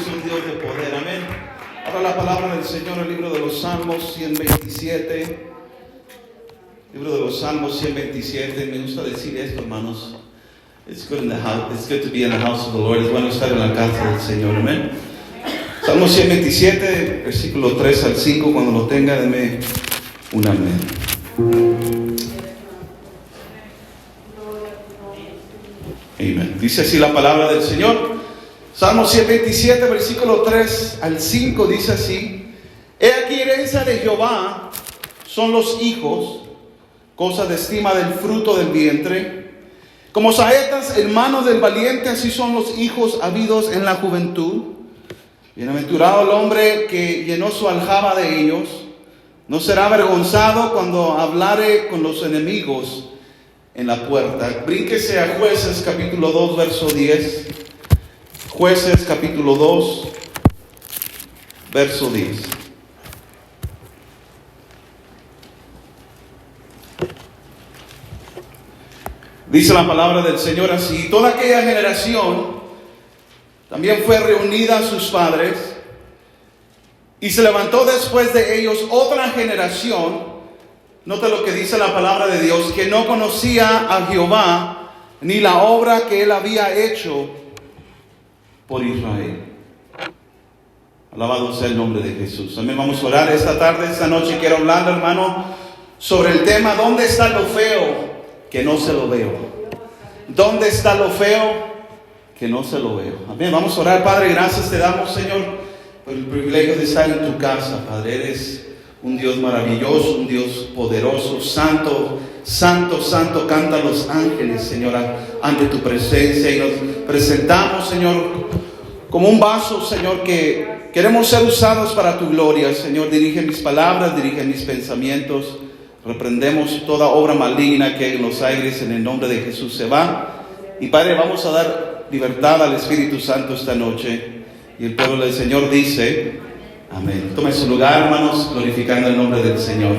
es un Dios de poder, amén. Ahora la palabra del Señor, el libro de los Salmos 127. Libro de los Salmos 127. Me gusta decir esto, hermanos. It's good to be in the house of the Lord. Es bueno estar en la casa del Señor, amén. Salmos 127, versículo 3 al 5. Cuando lo tenga, deme un amén. Amén. Dice así la palabra del Señor. Salmo 127, versículo 3 al 5, dice así: He aquí herencia de Jehová son los hijos, cosa de estima del fruto del vientre. Como saetas en mano del valiente, así son los hijos habidos en la juventud. Bienaventurado el hombre que llenó su aljaba de ellos. No será avergonzado cuando hablare con los enemigos en la puerta. Brínquese a Jueces capítulo 2, verso 10. Jueces capítulo 2, verso 10. Dice la palabra del Señor así: toda aquella generación también fue reunida a sus padres, y se levantó después de ellos otra generación. Nota lo que dice la palabra de Dios: que no conocía a Jehová, ni la obra que él había hecho por Israel. Alabado sea el nombre de Jesús. Amén. Vamos a orar esta tarde, esta noche. Quiero hablar, hermano, sobre el tema: ¿dónde está lo feo que no se lo veo? ¿Dónde está lo feo que no se lo veo? Amén. Vamos a orar. Padre, gracias te damos, Señor, por el privilegio de estar en tu casa. Padre, eres un Dios maravilloso, un Dios poderoso, santo, santo, santo. Cantan los ángeles, Señor, ante tu presencia, y nos presentamos, Señor, como un vaso, Señor, que queremos ser usados para tu gloria. Señor, dirige mis palabras, dirige mis pensamientos. Reprendemos toda obra maligna que en los aires, en el nombre de Jesús se va. Y Padre, vamos a dar libertad al Espíritu Santo esta noche. Y el pueblo del Señor dice: amén. Tome su lugar, hermanos, glorificando el nombre del Señor.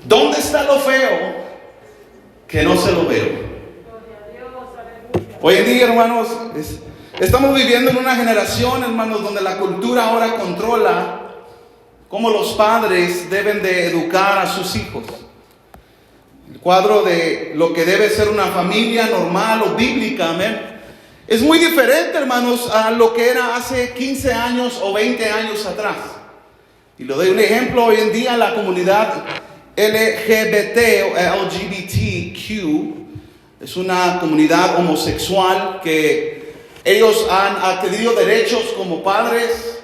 ¿Dónde está lo feo que no se lo veo? Hoy en día, hermanos, estamos viviendo en una generación, hermanos, donde la cultura ahora controla cómo los padres deben de educar a sus hijos. El cuadro de lo que debe ser una familia normal o bíblica, amén, es muy diferente, hermanos, a lo que era hace 15 años o 20 años atrás. Y le doy un ejemplo. Hoy en día la comunidad LGBT o LGBTQ es una comunidad homosexual que ellos han adquirido derechos como padres.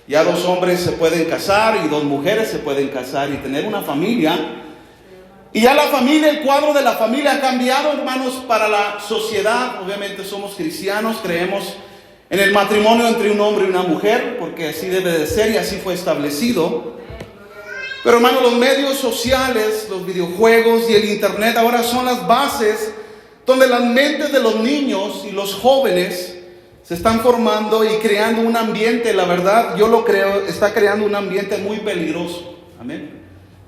Ya 2 hombres se pueden casar y 2 mujeres se pueden casar y tener una familia. Y ya la familia, el cuadro de la familia ha cambiado, hermanos, para la sociedad. Obviamente somos cristianos, creemos en el matrimonio entre un hombre y una mujer, porque así debe de ser y así fue establecido. Pero, hermanos, los medios sociales, los videojuegos y el internet ahora son las bases donde las mentes de los niños y los jóvenes se están formando y creando un ambiente, la verdad, yo lo creo, está creando un ambiente muy peligroso. Amén.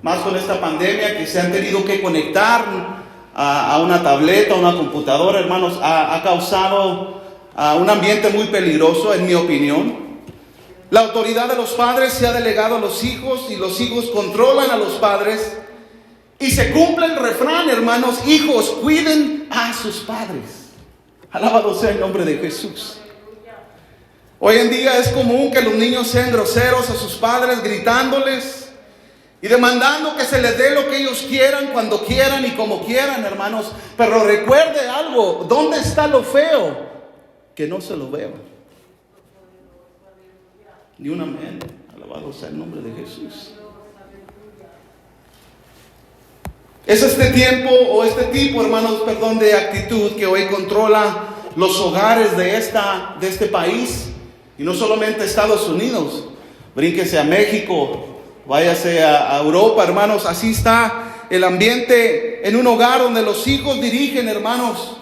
Más con esta pandemia, que se han tenido que conectar a una tableta, a una computadora, hermanos, ha causado un ambiente muy peligroso, en mi opinión. La autoridad de los padres se ha delegado a los hijos, y los hijos controlan a los padres. Y se cumple el refrán, hermanos: hijos, cuiden a sus padres. Alabado sea el nombre de Jesús. Hoy en día es común que los niños sean groseros a sus padres, gritándoles y demandando que se les dé lo que ellos quieran, cuando quieran y como quieran, hermanos. Pero recuerde algo: ¿dónde está lo feo que no se lo veo? Ni un amén. Alabado sea el nombre de Jesús. Es este tiempo o este tipo, hermanos, de actitud que hoy controla los hogares de este país. Y no solamente Estados Unidos. Brínquese a México, váyase a Europa, hermanos. Así está el ambiente en un hogar donde los hijos dirigen, hermanos.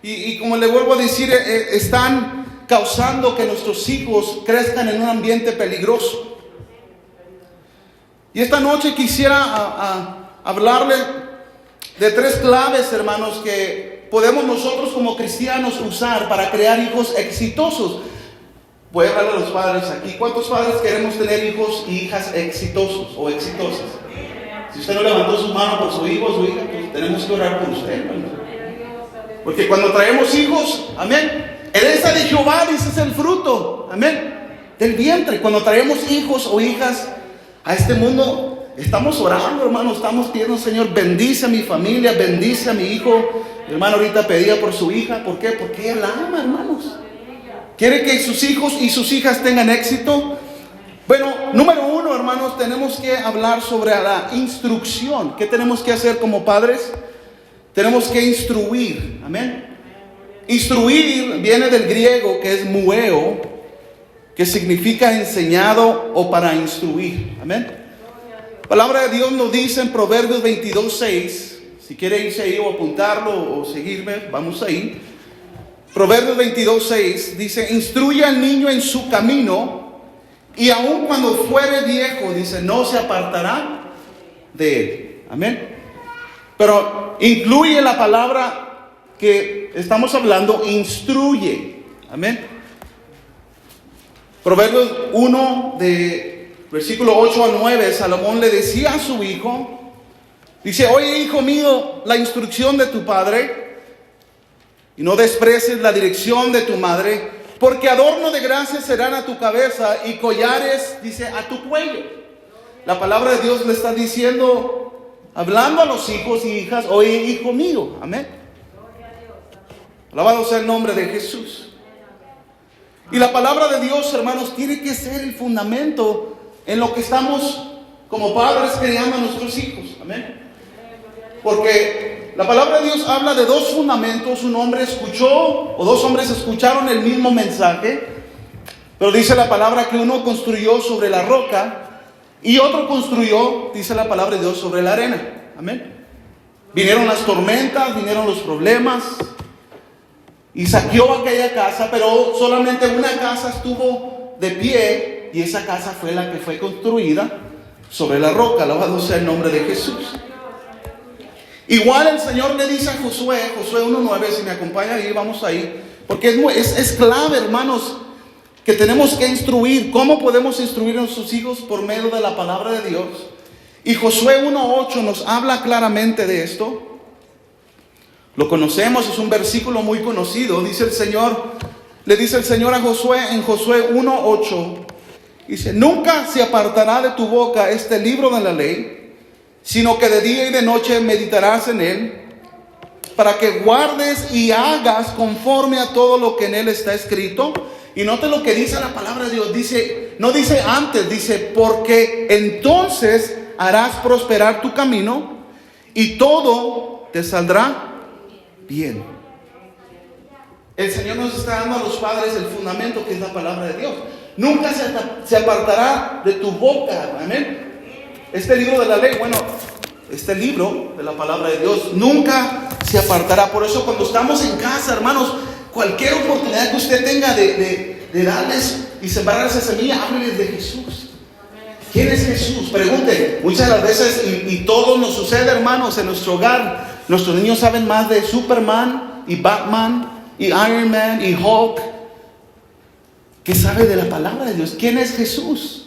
Y como le vuelvo a decir, están causando que nuestros hijos crezcan en un ambiente peligroso. Y esta noche quisiera hablarle de 3 claves, hermanos, que podemos nosotros como cristianos usar para crear hijos exitosos. Voy a hablar a los padres aquí. ¿Cuántos padres queremos tener hijos y hijas exitosos o exitosas? Si usted no levantó su mano por su hijo o su hija, pues tenemos que orar por usted, hermano. Porque cuando traemos hijos, amén, herencia de Jehová, dice, es el fruto, amén, del vientre. Cuando traemos hijos o hijas a este mundo, estamos orando, hermano, estamos pidiendo, Señor, bendice a mi familia, bendice a mi hijo. Mi hermano ahorita pedía por su hija. ¿Por qué? Porque ella la ama, hermanos. Quiere que sus hijos y sus hijas tengan éxito. Bueno, número uno, hermanos, tenemos que hablar sobre la instrucción. ¿Qué tenemos que hacer como padres? Tenemos que instruir, amén. Instruir viene del griego que es mueo, que significa enseñado o para instruir, amén. La palabra de Dios nos dice en Proverbios 22:6, si quiere irse ahí o apuntarlo o seguirme, vamos ahí. Proverbios 22:6 dice, instruye al niño en su camino, y aun cuando fuere viejo, dice, no se apartará de él. Amén. Pero incluye la palabra que estamos hablando, instruye. Amén. Proverbios 1, de versículo 8 al 9, Salomón le decía a su hijo, dice, oye, hijo mío, la instrucción de tu padre, y no desprecies la dirección de tu madre, porque adorno de gracia serán a tu cabeza y collares, dice, a tu cuello. La palabra de Dios le está diciendo, hablando a los hijos y hijas, oye, hijo mío, amén. Alabado sea el nombre de Jesús. Y la palabra de Dios, hermanos, tiene que ser el fundamento en lo que estamos como padres criando a nuestros hijos, amén. Porque la palabra de Dios habla de dos fundamentos. Un hombre escuchó, o dos hombres escucharon el mismo mensaje, pero dice la palabra que uno construyó sobre la roca y otro construyó, dice la palabra de Dios, sobre la arena. Amén. Vinieron las tormentas, vinieron los problemas y saqueó aquella casa, pero solamente una casa estuvo de pie y esa casa fue la que fue construida sobre la roca. Alabado sea el nombre de Jesús. Igual el Señor le dice a Josué 1:9, si me acompaña ahí, vamos ahí, porque es clave, hermanos, que tenemos que instruir. ¿Cómo podemos instruir a nuestros hijos? Por medio de la palabra de Dios. Y Josué 1:8 nos habla claramente de esto. Lo conocemos, es un versículo muy conocido. Dice el Señor, le dice el Señor a Josué en Josué 1:8, dice, nunca se apartará de tu boca este libro de la ley, sino que de día y de noche meditarás en él, para que guardes y hagas conforme a todo lo que en él está escrito. Y note lo que dice la palabra de Dios. Dice, no dice antes, dice, porque entonces harás prosperar tu camino y todo te saldrá bien. El Señor nos está dando a los padres el fundamento que es la palabra de Dios. Nunca se apartará de tu boca, amén. Este libro de la ley, bueno, este libro de la palabra de Dios nunca se apartará. Por eso cuando estamos en casa, hermanos, cualquier oportunidad que usted tenga de darles y sembrar esa semilla, hábleles de Jesús. ¿Quién es Jesús? Pregunte. Muchas de las veces, y todo nos sucede, hermanos, en nuestro hogar. Nuestros niños saben más de Superman y Batman y Iron Man y Hulk que sabe de la palabra de Dios. ¿Quién es Jesús?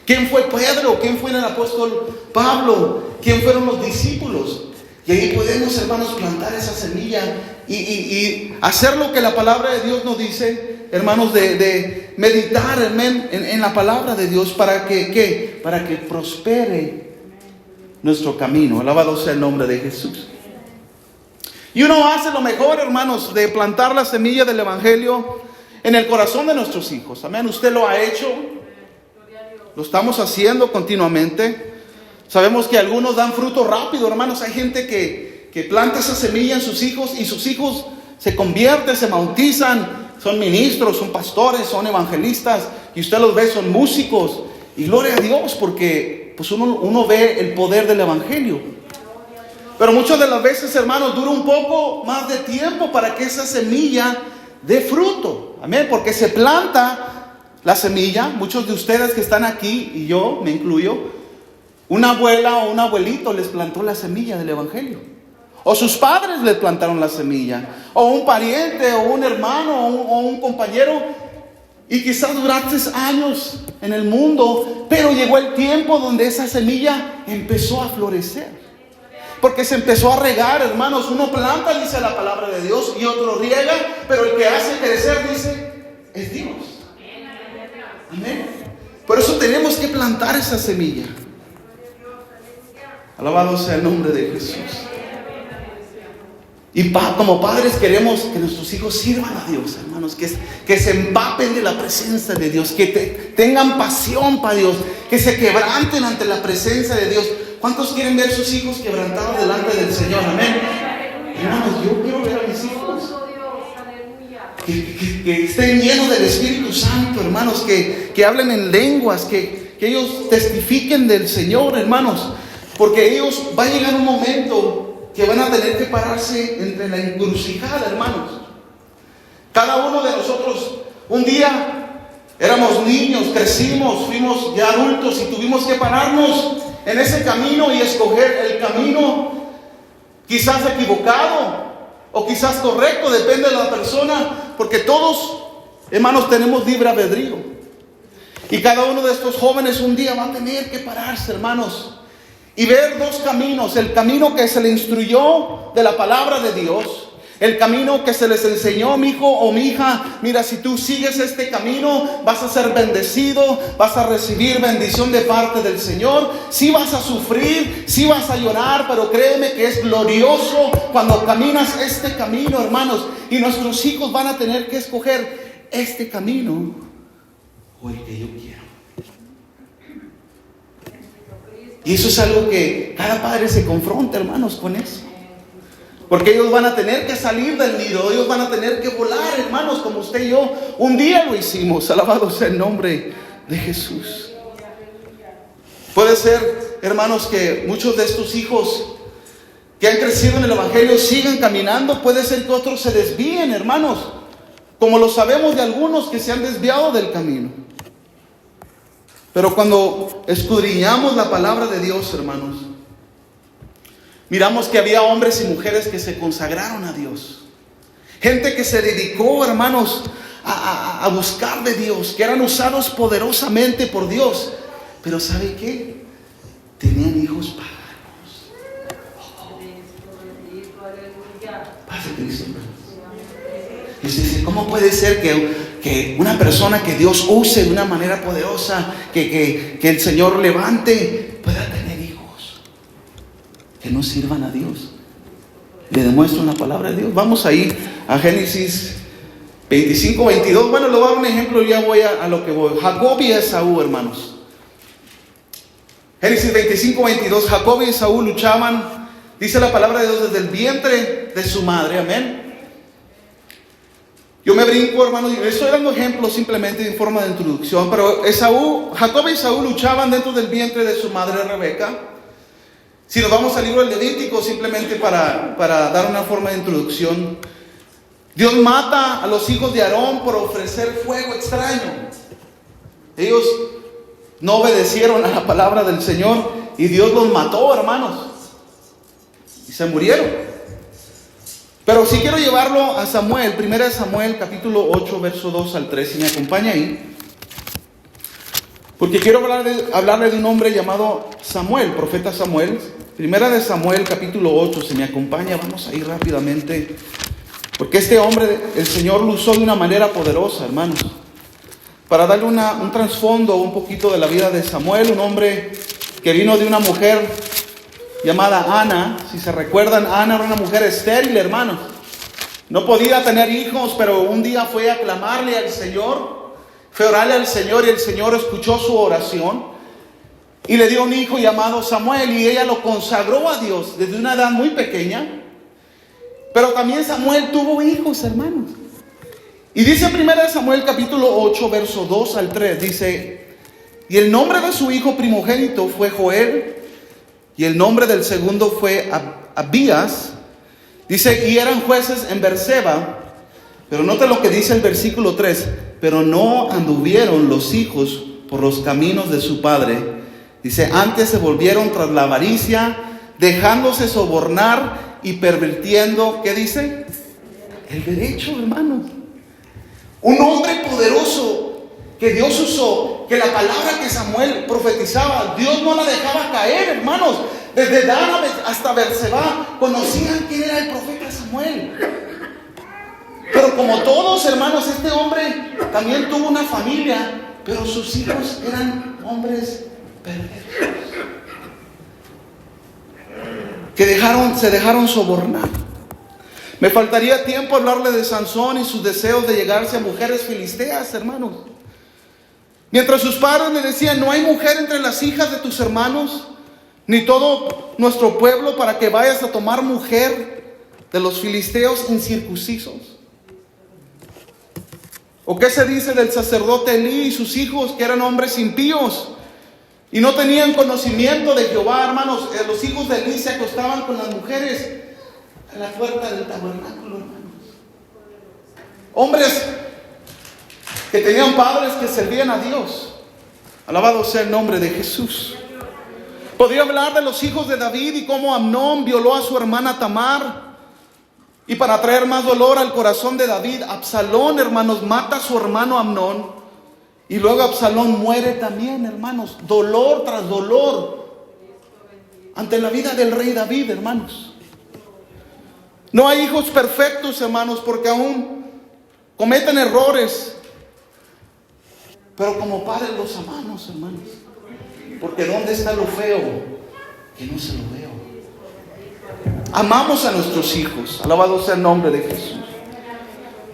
¿Quién fue Pedro? ¿Quién fue el apóstol Pablo? ¿Quién fueron los discípulos? Y ahí podemos, hermanos, plantar esa semilla y hacer lo que la palabra de Dios nos dice, hermanos, de meditar en la palabra de Dios para que, ¿qué? Para que prospere nuestro camino. Alabado sea el nombre de Jesús. Y uno hace lo mejor, hermanos, de plantar la semilla del evangelio en el corazón de nuestros hijos. Amén. Usted lo ha hecho. Lo estamos haciendo continuamente. Sabemos que algunos dan fruto rápido, hermanos. Hay gente que planta esa semilla en sus hijos y sus hijos se convierten, se bautizan, son ministros, son pastores, son evangelistas, y usted los ve, son músicos. Y gloria a Dios, porque pues uno ve el poder del evangelio. Pero muchas de las veces, hermanos, dura un poco más de tiempo para que esa semilla dé fruto. Amén, porque se planta la semilla. Muchos de ustedes que están aquí, y yo me incluyo, una abuela o un abuelito les plantó la semilla del evangelio. O sus padres le plantaron la semilla. O un pariente, o un hermano, o un compañero. Y quizás duraste años en el mundo, pero llegó el tiempo donde esa semilla empezó a florecer. Porque se empezó a regar, hermanos. Uno planta, dice la palabra de Dios, y otro riega, pero el que hace crecer, dice, es Dios. Amén. Por eso tenemos que plantar esa semilla. Alabado sea el nombre de Jesús. Y como padres queremos que nuestros hijos sirvan a Dios, hermanos, que se empapen de la presencia de Dios, que tengan pasión para Dios, que se quebranten ante la presencia de Dios. ¿Cuántos quieren ver sus hijos quebrantados delante del Señor? Amén. Hermanos, yo quiero ver a mis hijos que estén llenos del Espíritu Santo, hermanos, que hablen en lenguas, que ellos testifiquen del Señor, hermanos, porque ellos va a llegar un momento que van a tener que pararse entre la encrucijada, hermanos. Cada uno de nosotros un día éramos niños, crecimos, fuimos ya adultos y tuvimos que pararnos en ese camino y escoger el camino quizás equivocado o quizás correcto, depende de la persona, porque todos, hermanos, tenemos libre albedrío. Y cada uno de estos jóvenes un día va a tener que pararse, hermanos, y ver dos caminos: el camino que se le instruyó de la palabra de Dios, el camino que se les enseñó, mi hijo o mi hija, mira, si tú sigues este camino vas a ser bendecido, vas a recibir bendición de parte del Señor. Sí vas a sufrir, sí vas a llorar, pero créeme que es glorioso cuando caminas este camino, hermanos. Y nuestros hijos van a tener que escoger este camino o el que yo quiero. Y eso es algo que cada padre se confronta, hermanos, con eso. Porque ellos van a tener que salir del nido, ellos van a tener que volar, hermanos, como usted y yo un día lo hicimos. Alabado sea el nombre de Jesús. Puede ser, hermanos, que muchos de estos hijos que han crecido en el Evangelio sigan caminando. Puede ser que otros se desvíen, hermanos, como lo sabemos de algunos que se han desviado del camino. Pero cuando escudriñamos la palabra de Dios, hermanos, miramos que había hombres y mujeres que se consagraron a Dios. Gente que se dedicó, hermanos, a buscar de Dios, que eran usados poderosamente por Dios. Pero ¿sabe qué? Tenían hijos paganos. Paz de Cristo, hermanos. Y usted dice, ¿cómo puede ser que una persona que Dios use de una manera poderosa, que el Señor levante, pueda tener hijos que no sirvan a Dios? Le demuestro la palabra de Dios. Vamos ahí a Génesis 25, 22. Bueno, le voy a dar un ejemplo, ya voy a lo que voy. Jacob y Esaú, hermanos. Génesis 25, 22. Jacob y Esaú luchaban, dice la palabra de Dios, desde el vientre de su madre. Amén. Yo me brinco, hermanos, y estoy dando ejemplos simplemente en forma de introducción, pero Jacob y Esaú luchaban dentro del vientre de su madre Rebeca. Si nos vamos al libro del Levítico, simplemente para dar una forma de introducción, Dios mata a los hijos de Aarón por ofrecer fuego extraño. Ellos no obedecieron a la palabra del Señor y Dios los mató, hermanos, y se murieron. Pero si quiero llevarlo a Samuel, 1 Samuel capítulo 8, verso 2 al 3, si me acompaña ahí. Porque quiero hablarle de un hombre llamado Samuel, profeta Samuel. 1 Samuel capítulo 8, si me acompaña, vamos a ir rápidamente. Porque este hombre, el Señor lo usó de una manera poderosa, hermanos. Para darle un trasfondo un poquito de la vida de Samuel, un hombre que vino de una mujer llamada Ana. Si se recuerdan, Ana era una mujer estéril, hermanos. No podía tener hijos, pero un día fue a clamarle al Señor, fue a orarle al Señor, y el Señor escuchó su oración y le dio un hijo llamado Samuel, y ella lo consagró a Dios desde una edad muy pequeña. Pero también Samuel tuvo hijos, hermanos. Y dice 1 Samuel capítulo 8, verso 2 al 3, dice: y el nombre de su hijo primogénito fue Joel, y el nombre del segundo fue Abías. Dice, y eran jueces en Berseba. Pero note lo que dice el versículo 3: pero no anduvieron los hijos por los caminos de su padre. Dice, antes se volvieron tras la avaricia dejándose sobornar y pervirtiendo, ¿qué dice? El derecho, hermanos. Un hombre poderoso que Dios usó, que la palabra que Samuel profetizaba, Dios no la dejaba caer, hermanos. Desde Dan hasta Berseba conocían quién era el profeta Samuel. Pero como todos, hermanos, este hombre también tuvo una familia, pero sus hijos eran hombres perversos que se dejaron sobornar. Me faltaría tiempo hablarle de Sansón y sus deseos de llegarse a mujeres filisteas, hermanos. Mientras sus padres le decían: no hay mujer entre las hijas de tus hermanos, ni todo nuestro pueblo, para que vayas a tomar mujer de los filisteos incircuncisos. ¿O qué se dice del sacerdote Elí y sus hijos, que eran hombres impíos y no tenían conocimiento de Jehová, hermanos? Los hijos de Elí se acostaban con las mujeres a la puerta del tabernáculo, hermanos. Hombres que tenían padres que servían a Dios. Alabado sea el nombre de Jesús. Podría hablar de los hijos de David y cómo Amnón violó a su hermana Tamar. Y para traer más dolor al corazón de David, Absalón, hermanos, mata a su hermano Amnón. Y luego Absalón muere también, hermanos. Dolor tras dolor ante la vida del rey David, hermanos. No hay hijos perfectos, hermanos, porque aún cometen errores. Pero como padres los amamos, hermanos. Porque ¿dónde está lo feo? Que no se lo veo. Amamos a nuestros hijos. Alabado sea el nombre de Jesús.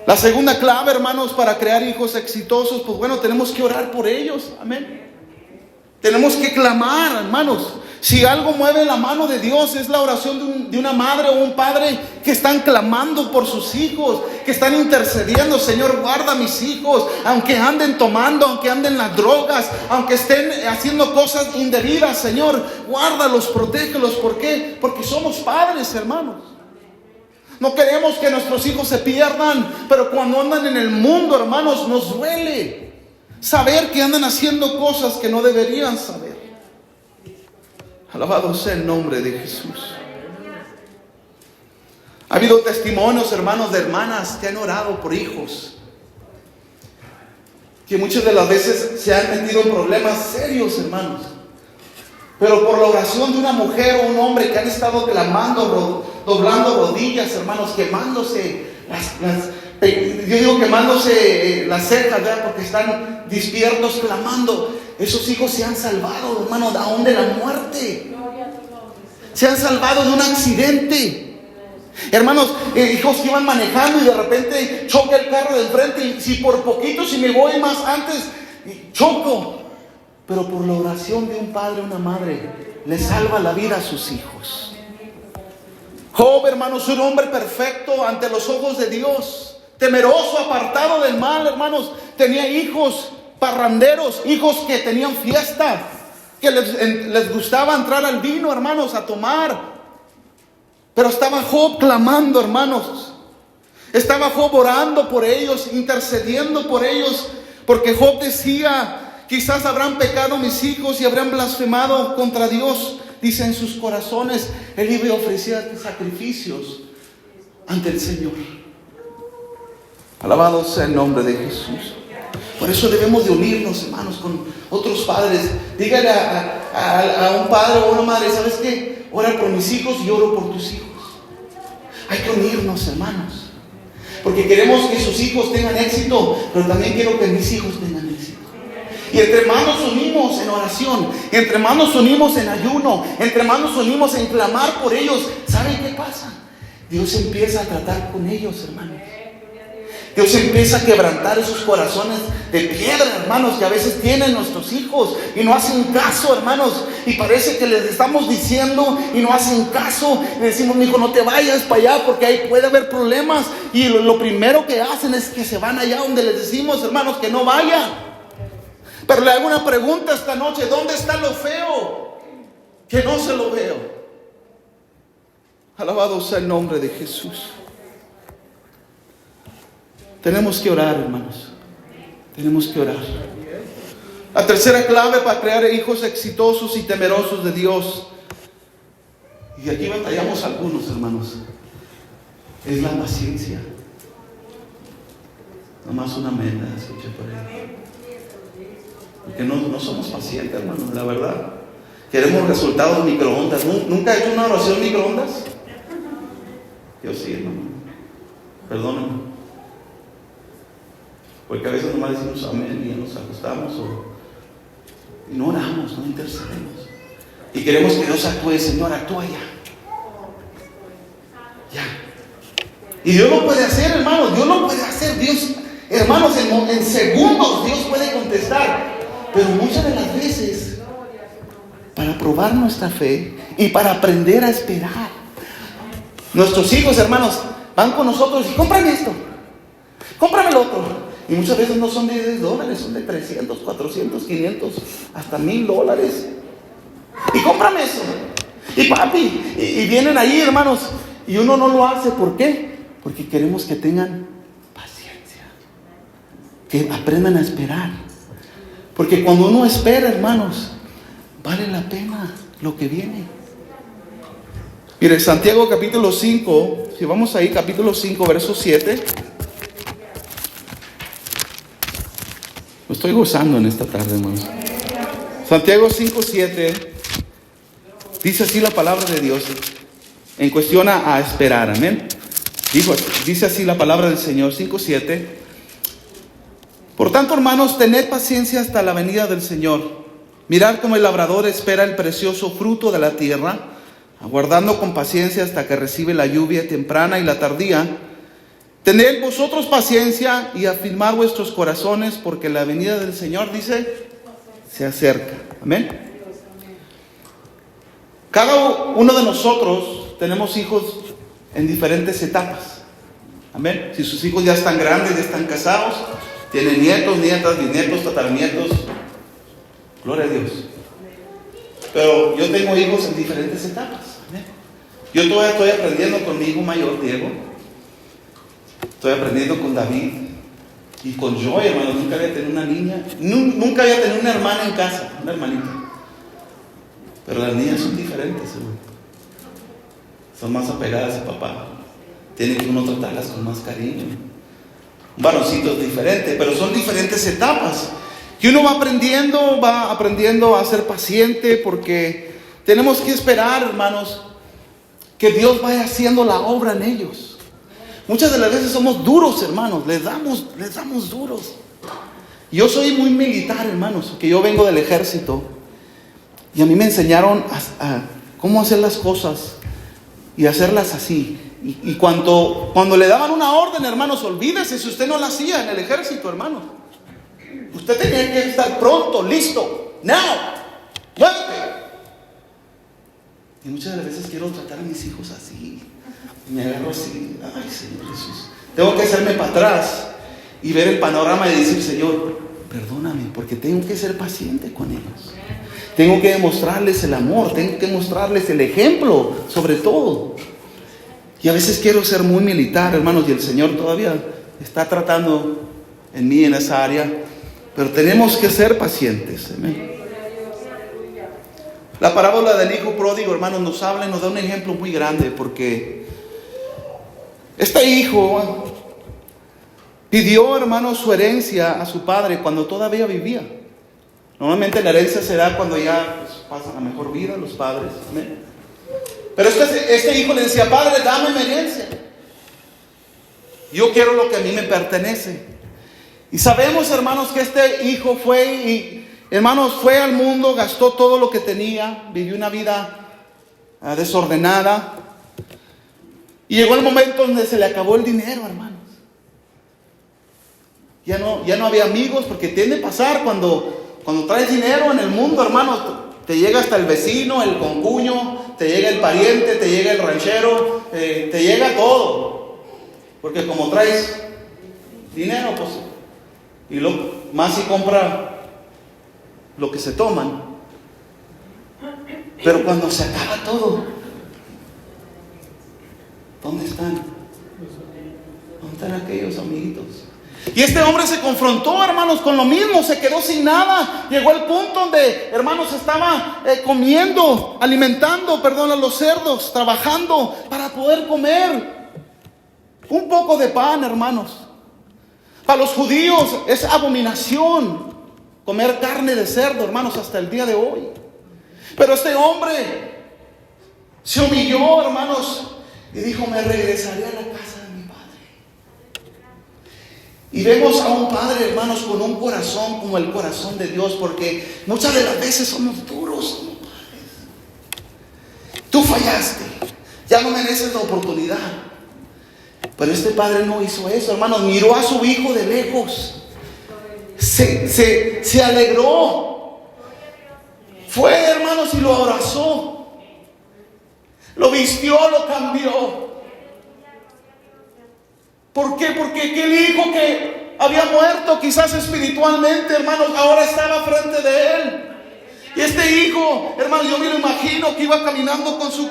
La segunda clave, hermanos, para crear hijos exitosos, pues bueno, tenemos que orar por ellos. Amén. Tenemos que clamar, hermanos. Si algo mueve la mano de Dios, es la oración de una madre o un padre que están clamando por sus hijos, que están intercediendo: Señor, guarda a mis hijos, aunque anden tomando, aunque anden en las drogas, aunque estén haciendo cosas indebidas, Señor, guárdalos, protégelos. ¿Por qué? Porque somos padres, hermanos. No queremos que nuestros hijos se pierdan, pero cuando andan en el mundo, hermanos, nos duele saber que andan haciendo cosas que no deberían saber. Alabado sea el nombre de Jesús. Ha habido testimonios, hermanos, de hermanas que han orado por hijos, que muchas de las veces se han metido en problemas serios, hermanos, pero por la oración de una mujer o un hombre que han estado clamando, doblando rodillas, hermanos, quemándose yo digo quemándose las cejas, ¿verdad? Porque están despiertos clamando. Esos hijos se han salvado, hermanos, aún de la muerte. Se han salvado de un accidente. Hermanos, hijos que iban manejando y de repente choca el carro del frente, y si por poquito, si me voy más antes, choco. Pero por la oración de un padre o una madre, le salva la vida a sus hijos. Job, hermanos, un hombre perfecto ante los ojos de Dios, temeroso, apartado del mal, hermanos, tenía hijos parranderos, hijos que tenían fiesta, que les gustaba entrar al vino, hermanos, a tomar. Pero estaba Job clamando, hermanos. Estaba Job orando por ellos, intercediendo por ellos, porque Job decía: quizás habrán pecado mis hijos y habrán blasfemado contra Dios. Dice en sus corazones, él iba a ofrecer sacrificios ante el Señor. Alabado sea el nombre de Jesús. Por eso debemos de unirnos, hermanos, con otros padres. Dígale a un padre o una madre: ¿sabes qué? Ora por mis hijos y oro por tus hijos. Hay que unirnos, hermanos, porque queremos que sus hijos tengan éxito, pero también quiero que mis hijos tengan éxito. Y entre más nos unimos en oración, entre más nos unimos en ayuno, entre más nos unimos en clamar por ellos, ¿saben qué pasa? Dios empieza a tratar con ellos, hermanos. Dios empieza a quebrantar esos corazones de piedra, hermanos, que a veces tienen nuestros hijos y no hacen caso, hermanos. Y parece que les estamos diciendo y no hacen caso. Le decimos: mi hijo, no te vayas para allá porque ahí puede haber problemas. Y lo primero que hacen es que se van allá donde les decimos, hermanos, que no vayan. Pero le hago una pregunta esta noche: ¿dónde está lo feo? Que no se lo veo. Alabado sea el nombre de Jesús. Tenemos que orar, hermanos. Tenemos que orar. La tercera clave para crear hijos exitosos y temerosos de Dios Y aquí batallamos algunos, hermanos. Es la paciencia. Nomás una meta, escuché por ahí. Porque no somos pacientes, hermanos, la verdad. Queremos resultados microondas. ¿Nunca he hecho una oración microondas? Yo sí, hermano. Perdónenme. Porque a veces nomás decimos amén y ya nos ajustamos y no oramos, no intercedemos. Y queremos que Dios actúe. Señor, actúa ya. Ya. Y Dios lo puede hacer, hermanos. Dios lo puede hacer. Dios, hermanos, en segundos Dios puede contestar. Pero muchas de las veces, para probar nuestra fe y para aprender a esperar, nuestros hijos, hermanos, van con nosotros y cómprame esto, cómprame lo otro. Y muchas veces no son de $10, son de 300, 400, 500, hasta $1000. Y cómprame eso. Y papi, y vienen ahí, hermanos, y uno no lo hace. ¿Por qué? Porque queremos que tengan paciencia, que aprendan a esperar. Porque cuando uno espera, hermanos, vale la pena lo que viene. Mire, Santiago capítulo 5, si vamos ahí, capítulo 5, verso 7. Lo estoy gozando en esta tarde, hermanos. Santiago 5, 7. Dice así la palabra de Dios en cuestión a esperar, amén. Dice así la palabra del Señor, 5:7. Por tanto, hermanos, tened paciencia hasta la venida del Señor. Mirad cómo el labrador espera el precioso fruto de la tierra, aguardando con paciencia hasta que recibe la lluvia temprana y la tardía. Tened vosotros paciencia y afirmad vuestros corazones, porque la venida del Señor, dice, se acerca. Amén. Cada uno de nosotros tenemos hijos en diferentes etapas. Amén. Si sus hijos ya están grandes, ya están casados, tienen nietos, nietas, bisnietos, tataranietos, gloria a Dios. Pero yo tengo hijos en diferentes etapas. Amén. Yo todavía estoy aprendiendo con mi hijo mayor, Diego. Estoy aprendiendo con David y con Joy, hermano. Nunca había tenido una niña, nunca había tenido una hermana en casa, una hermanita. Pero las niñas son diferentes, hermano. Son más apegadas a papá. Tiene que uno tratarlas con más cariño. Un varoncito es diferente, pero son diferentes etapas. Y uno va aprendiendo a ser paciente, porque tenemos que esperar, hermanos, que Dios vaya haciendo la obra en ellos. Muchas de las veces somos duros, hermanos, les damos duros. Yo soy muy militar, hermanos, que yo vengo del ejército. Y a mí me enseñaron a cómo hacer las cosas y hacerlas así. Y cuando le daban una orden, hermanos, olvídese si usted no la hacía en el ejército, hermanos. Usted tenía que estar pronto, listo, now, muévete. Y muchas de las veces quiero tratar a mis hijos así. Y me agarro así, ay Señor Jesús. Tengo que hacerme para atrás y ver el panorama y decir, Señor, perdóname, porque tengo que ser paciente con ellos. Tengo que demostrarles el amor, tengo que mostrarles el ejemplo, sobre todo. Y a veces quiero ser muy militar, hermanos, y el Señor todavía está tratando en mí en esa área. Pero tenemos que ser pacientes. Amén. La parábola del hijo pródigo, hermanos, nos habla y nos da un ejemplo muy grande, porque este hijo pidió, hermanos, su herencia a su padre cuando todavía vivía. Normalmente la herencia se da cuando ya pasan la mejor vida los padres. ¿Amén? Pero este hijo le decía, padre, dame mi herencia. Yo quiero lo que a mí me pertenece. Y sabemos, hermanos, que este hijo fue al mundo, gastó todo lo que tenía, vivió una vida desordenada. Y llegó el momento donde se le acabó el dinero, hermanos. Ya no había amigos, porque tiende a pasar cuando traes dinero en el mundo, hermanos, te llega hasta el vecino, el concuño, te llega el pariente, te llega el ranchero, te llega todo. Porque como traes dinero, pues, y más si compra lo que se toman. Pero cuando se acaba todo, ¿dónde están? ¿Dónde están aquellos amiguitos? Y este hombre se confrontó, hermanos, con lo mismo, se quedó sin nada. Llegó al punto donde, hermanos, estaba alimentando a los cerdos, trabajando para poder comer un poco de pan, hermanos. Para los judíos es abominación comer carne de cerdo, hermanos, hasta el día de hoy. Pero este hombre se humilló, hermanos, y dijo: me regresaré a la casa de mi padre. Y vemos a un padre, hermanos, con un corazón como el corazón de Dios, porque muchas de las veces somos duros como padres. Tú fallaste, ya no mereces la oportunidad. Pero este padre no hizo eso, hermanos. Miró a su hijo de lejos, se alegró, fue, hermanos, y lo abrazó, lo vistió, lo cambió. ¿Por qué? Porque aquel hijo que había muerto quizás espiritualmente, hermanos, ahora estaba frente de él. Y este hijo, hermanos, yo me lo imagino que iba caminando con su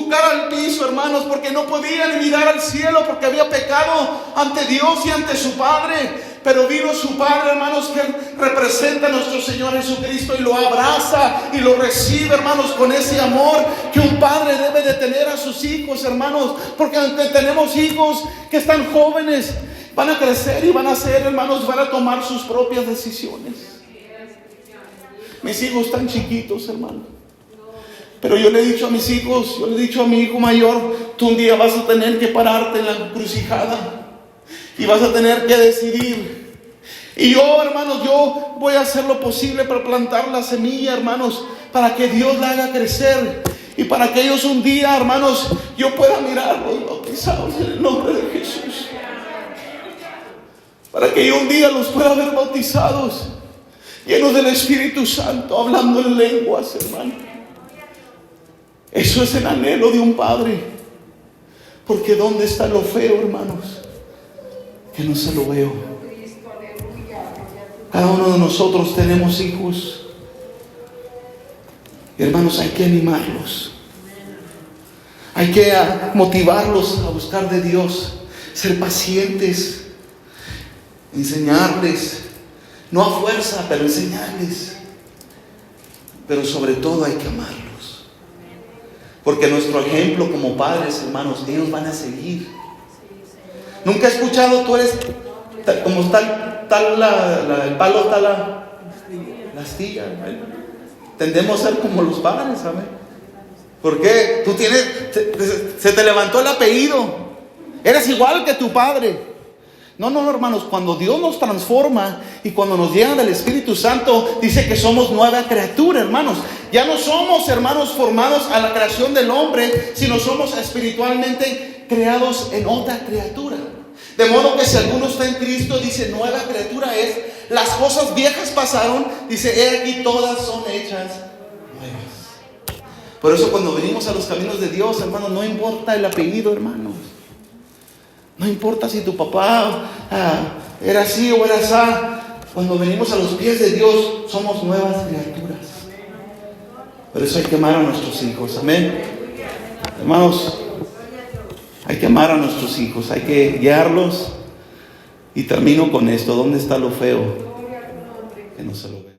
cara al piso, hermanos, porque no podía ni mirar al cielo, porque había pecado ante Dios y ante su padre. Pero vino su padre, hermanos, que representa a nuestro Señor Jesucristo, y lo abraza y lo recibe, hermanos, con ese amor que un padre debe de tener a sus hijos, hermanos. Porque aunque tenemos hijos que están jóvenes, van a crecer y van a ser, hermanos, van a tomar sus propias decisiones. Mis hijos están chiquitos, hermanos. Pero yo le he dicho a mis hijos, yo le he dicho a mi hijo mayor: tú un día vas a tener que pararte en la encrucijada y vas a tener que decidir. Y yo, hermanos, yo voy a hacer lo posible para plantar la semilla, hermanos, para que Dios la haga crecer. Y para que ellos un día, hermanos, yo pueda mirarlos bautizados en el nombre de Jesús. Para que yo un día los pueda ver bautizados, llenos del Espíritu Santo, hablando en lenguas, hermano. Eso es el anhelo de un padre. Porque ¿dónde está lo feo, hermanos? Que no se lo veo. Cada uno de nosotros tenemos hijos. Y, hermanos, hay que animarlos. Hay que motivarlos a buscar de Dios. Ser pacientes. Enseñarles. No a fuerza, pero enseñarles. Pero sobre todo hay que amarlos. Porque nuestro ejemplo como padres, hermanos, ellos van a seguir. Nunca he escuchado: tú eres como está el palo, está la astilla. Tendemos a ser como los padres, ¿sabes? ¿Por qué? Tú tienes, se te levantó el apellido, eres igual que tu padre. No, hermanos, cuando Dios nos transforma y cuando nos llena del Espíritu Santo, dice que somos nueva criatura, hermanos. Ya no somos, hermanos, formados a la creación del hombre, sino somos espiritualmente creados en otra criatura. De modo que si alguno está en Cristo, dice, nueva criatura es. Las cosas viejas pasaron, dice, he aquí todas son hechas nuevas. Por eso cuando venimos a los caminos de Dios, hermanos, no importa el apellido, hermanos. No importa si tu papá era así o era así. Cuando venimos a los pies de Dios, somos nuevas criaturas. Por eso hay que amar a nuestros hijos. Amén. Hermanos, hay que amar a nuestros hijos, hay que guiarlos. Y termino con esto: ¿dónde está lo feo? Que no se lo ve.